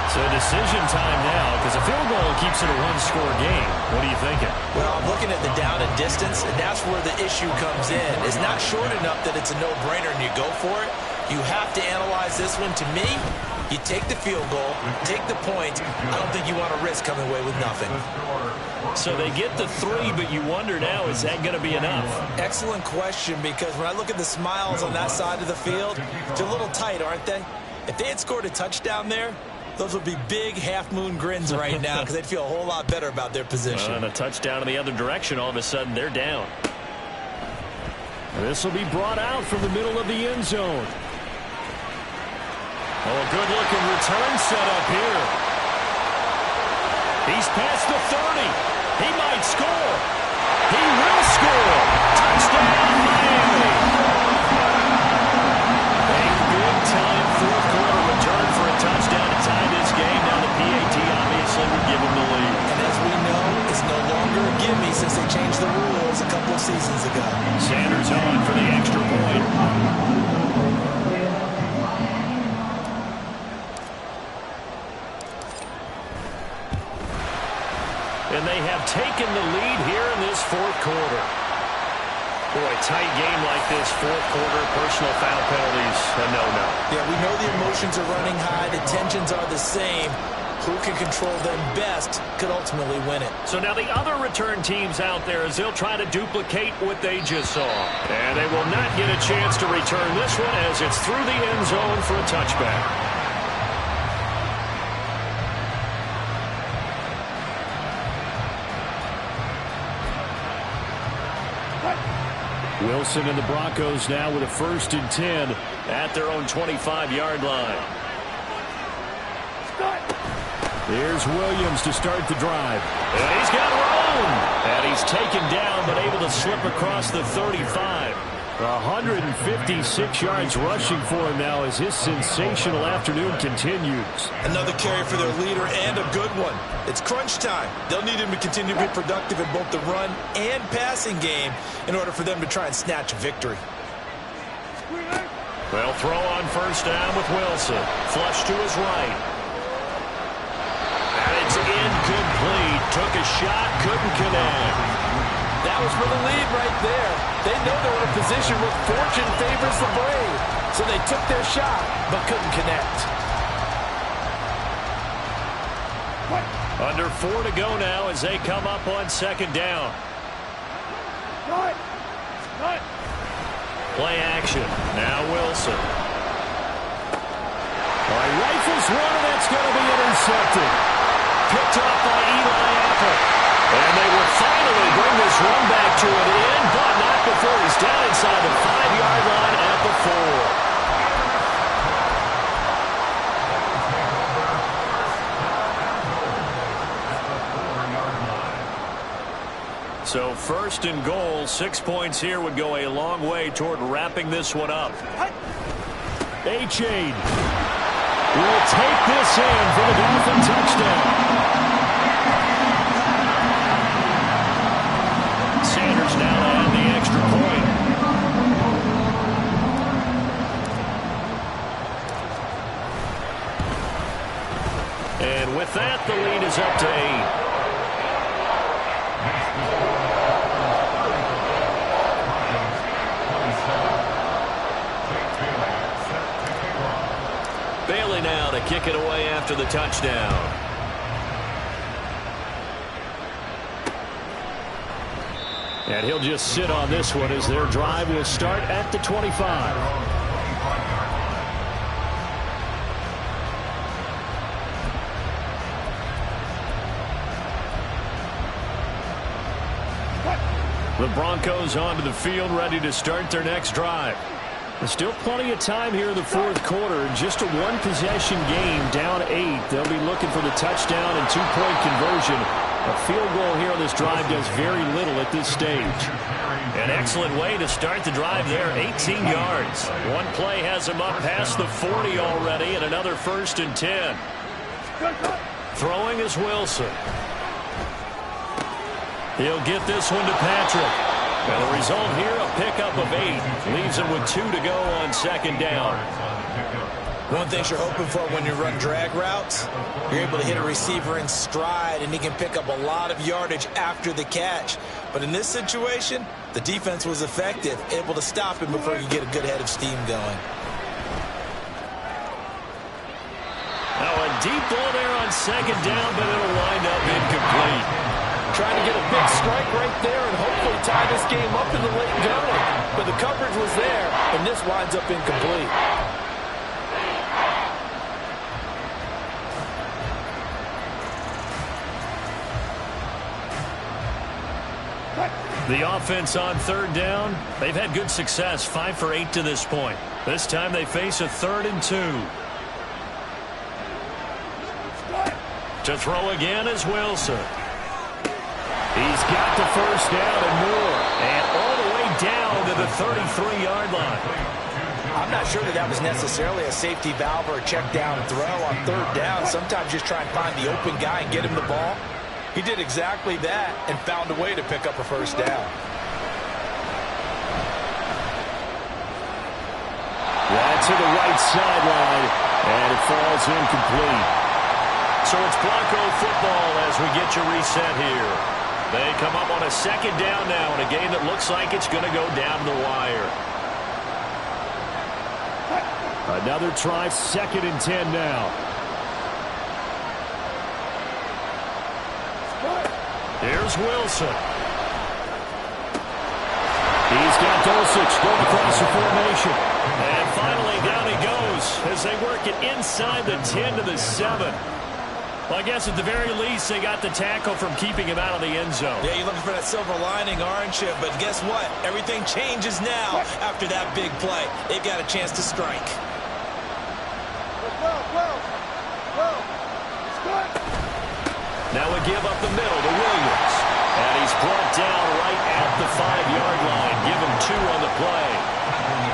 S2: So decision time now, because a field goal keeps it a one-score game. What are you thinking?
S8: Well, I'm looking at the down and distance, and that's where the issue comes in. It's not short enough that it's a no-brainer and you go for it. You have to analyze this one. To me, you take the field goal, take the point. I don't think you want to risk coming away with nothing.
S2: So they get the 3, but you wonder now, is that going to be enough?
S8: Excellent question, because when I look at the smiles on that side of the field, they're a little tight, aren't they? If they had scored a touchdown there, those would be big half-moon grins right now because they'd feel a whole lot better about their position.
S2: And a touchdown in the other direction, all of a sudden they're down.
S6: This will be brought out from the middle of the end zone.
S2: Oh, a good-looking return set up here. He's past the 30. He might score. He will score. Touchdown, Miami. A big-time fourth-quarter return for a touchdown to tie this game. Now the PAT obviously would give him the lead.
S8: And as we know, it's no longer a gimme since they changed the rules a couple of seasons ago.
S2: Sanders on for the extra point. And they have taken the lead here in this fourth quarter. Boy, tight game like this, fourth quarter, personal foul penalties, a no-no.
S8: Yeah, we know the emotions are running high, the tensions are the same. Who can control them best could ultimately win it.
S2: So now the other return teams out there as they'll try to duplicate what they just saw. And they will not get a chance to return this one as it's through the end zone for a touchback.
S6: Wilson and the Broncos now with a 1st and 10
S2: at their own 25-yard line.
S6: Here's Williams to start the drive.
S2: And he's got room. And he's taken down but able to slip across the 35.
S6: 156 yards rushing for him now as his sensational afternoon continues.
S8: Another carry for their leader and a good one. It's crunch time. They'll need him to continue to be productive in both the run and passing game in order for them to try and snatch a victory.
S2: They'll throw on 1st down with Wilson. Flush to his right. And it's incomplete. Took a shot, couldn't connect.
S4: That was for the lead right there. They know they're in a position where fortune favors the brave. So they took their shot, but couldn't connect.
S2: Under 4 to go now as they come up on second down. Play action. Now Wilson. All right, rifles one, and that's going to be intercepted. Picked up by Eli Apple. And they will finally bring this run back to an end, but not before he's down inside the 5-yard line at the 4. So first and goal, 6 points here would go a long way toward wrapping this one up.
S6: A-Chain will take this in for the Dolphin touchdown. Sanders now to add the extra point. And with that, the lead is up to 8. Bailey now to kick it away after the touchdown. And he'll just sit on this one as their drive will start at the 25. The Broncos onto the field, ready to start their next drive. There's still plenty of time here in the fourth quarter. Just a one-possession game, down 8. They'll be looking for the touchdown and two-point conversion. A field goal here on this drive does very little at this stage.
S2: An excellent way to start the drive there, 18 yards. One play has him up past the 40 already, and another 1st and 10. Throwing is Wilson. He'll get this one to Patrick. And the result here, a pickup of 8. Leaves him with 2 to go on second down.
S8: One thing you're hoping for when you run drag routes, you're able to hit a receiver in stride, and he can pick up a lot of yardage after the catch. But in this situation, the defense was effective, able to stop him before you get a good head of steam going.
S2: Now a deep ball there on second down, but it'll wind up incomplete.
S4: Trying to get a big strike right there and hopefully tie this game up in the late going. But the coverage was there, and this winds up incomplete.
S2: The offense on third down, they've had good success, 5 for 8 to this point. This time they face a 3rd and 2. To throw again is Wilson.
S6: He's got the first down and more.
S2: And all the way down to the 33-yard line.
S4: I'm not sure that was necessarily a safety valve or a check down throw on third down. Sometimes just try and find the open guy and get him the ball. He did exactly that and found a way to pick up a first down.
S6: That's to the right sideline, and it falls incomplete.
S2: So it's Bronco football as we get you reset here. They come up on a second down now in a game that looks like it's going to go down to the wire.
S6: Another try, 2nd and 10 now.
S2: Here's Wilson.
S6: He's got Dulcich going across the formation.
S2: And finally down he goes as they work it inside the 10 to the 7. Well, I guess at the very least, they got the tackle from keeping him out of the end zone.
S8: Yeah, you're looking for that silver lining, aren't you? But guess what? Everything changes now after that big play. They've got a chance to strike.
S2: Now we give up the middle to Williams. And he's brought down right at the 5-yard line. Give him 2 on the play.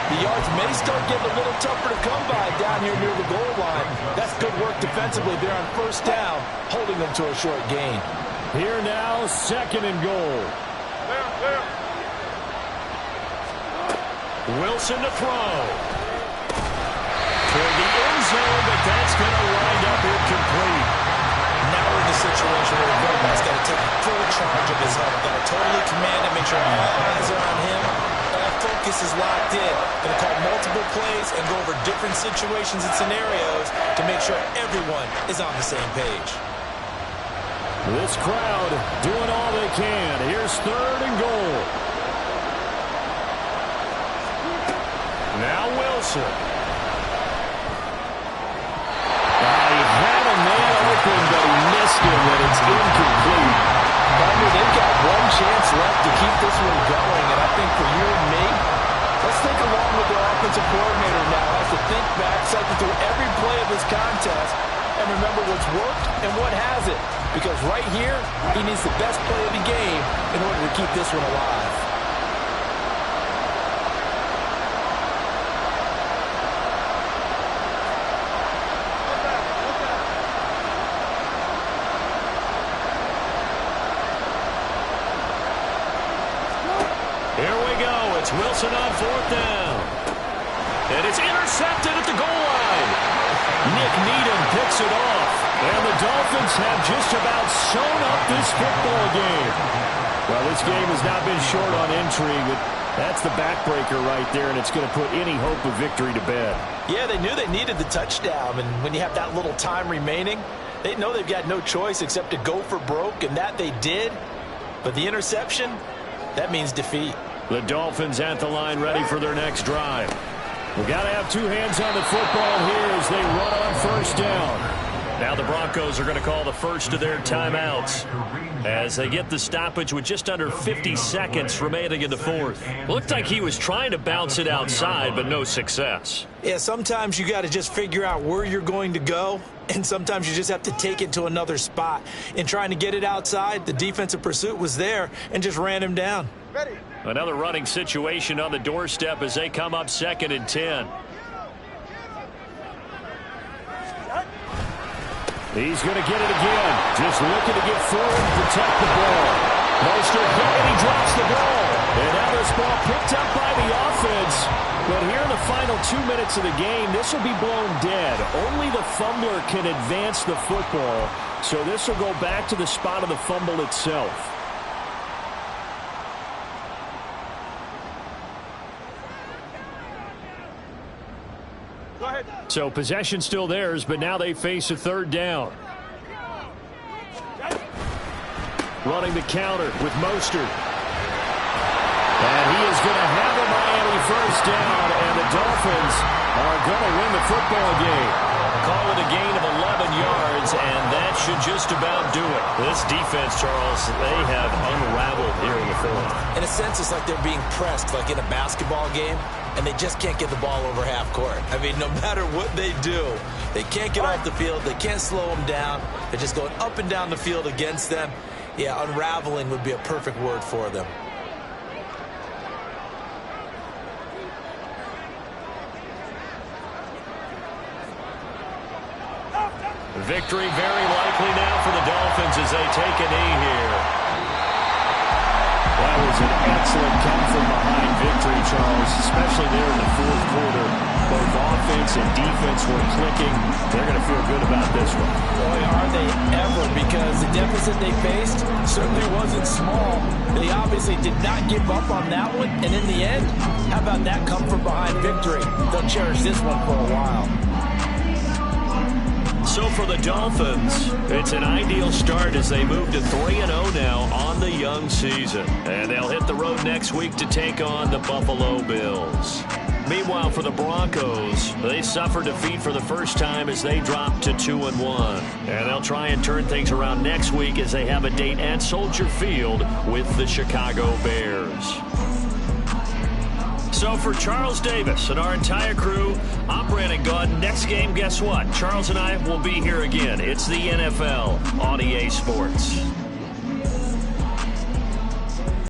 S4: The yards may start getting a little tougher to come by down here near the goal line. That's good work defensively there on first down, holding them to a short gain.
S6: Here now, 2nd and goal.
S2: Wilson to throw. Toward the end zone, but that's going to wind up incomplete.
S8: Now we're in the situation where the quarterback's got to take full charge of his health. Got to totally command it, make sure all eyes are on him. Focus is locked in. Going to call multiple plays and go over different situations and scenarios to make sure everyone is on the same page.
S6: This crowd doing all they can. Here's 3rd and goal. Now Wilson. He had a man open, but he missed him, and it's incomplete.
S4: They've got one chance left to keep this one going, and I think for you and me, let's think along with their offensive coordinator now. Has to think back, cycle through every play of this contest, and remember what's worked and what hasn't. Because right here, he needs the best play of the game in order to keep this one alive.
S2: Here we go. It's Wilson on 4th down. And it's intercepted at the goal line. Nick Needham picks it off. And the Dolphins have just about sewn up this football game.
S6: Well, this game has not been short on intrigue, but that's the backbreaker right there, and it's going to put any hope of victory to bed.
S4: Yeah, they knew they needed the touchdown, and when you have that little time remaining, they know they've got no choice except to go for broke, and that they did. But the interception, that means defeat.
S2: The Dolphins at the line ready for their next drive.
S6: We've got to have 2 hands on the football here as they run on 1st down.
S2: Now the Broncos are going to call the first of their timeouts as they get the stoppage with just under 50 seconds remaining in the 4th. Looked like he was trying to bounce it outside, but no success.
S8: Yeah, sometimes you got to just figure out where you're going to go, and sometimes you just have to take it to another spot. In trying to get it outside, the defensive pursuit was there and just ran him down.
S7: Ready.
S2: Another running situation on the doorstep as they come up 2nd and 10.
S6: He's going to get it again. Just looking to get forward and protect the ball. Mostert hit and he drops the ball. And now this ball picked up by the offense. But here in the final 2 minutes of the game, this will be blown dead. Only the fumbler can advance the football. So this will go back to the spot of the fumble itself. So possession still theirs, but now they face a 3rd down. Running the counter with Mostert. And he is going to have a Miami 1st down, and the Dolphins are going to win the football game.
S2: Call it a gain of 11 yards, and that should just about do it. This defense, Charles, they have unraveled here in the 4th.
S8: In a sense, it's like they're being pressed like in a basketball game, and they just can't get the ball over half court. I mean, no matter what they do, they can't get off the field. They can't slow them down. They're just going up and down the field against them. Yeah, unraveling would be a perfect word for them.
S2: Victory very likely now for the Dolphins as they take a knee here.
S6: That was an excellent come from behind victory, Charles, especially there in the 4th quarter. Both offense and defense were clicking. They're going to feel good about this one.
S4: Boy, are they ever, because the deficit they faced certainly wasn't small. They obviously did not give up on that one, and in the end, how about that come from behind victory? They'll cherish this one for a while.
S2: So for the Dolphins, it's an ideal start as they move to 3-0 now on the young season. And they'll hit the road next week to take on the Buffalo Bills. Meanwhile, for the Broncos, they suffer defeat for the first time as they drop to 2-1. And they'll try and turn things around next week as they have a date at Soldier Field with the Chicago Bears. So for Charles Davis and our entire crew, I'm Brandon Gaudin. Next game, guess what? Charles and I will be here again. It's the NFL on EA Sports.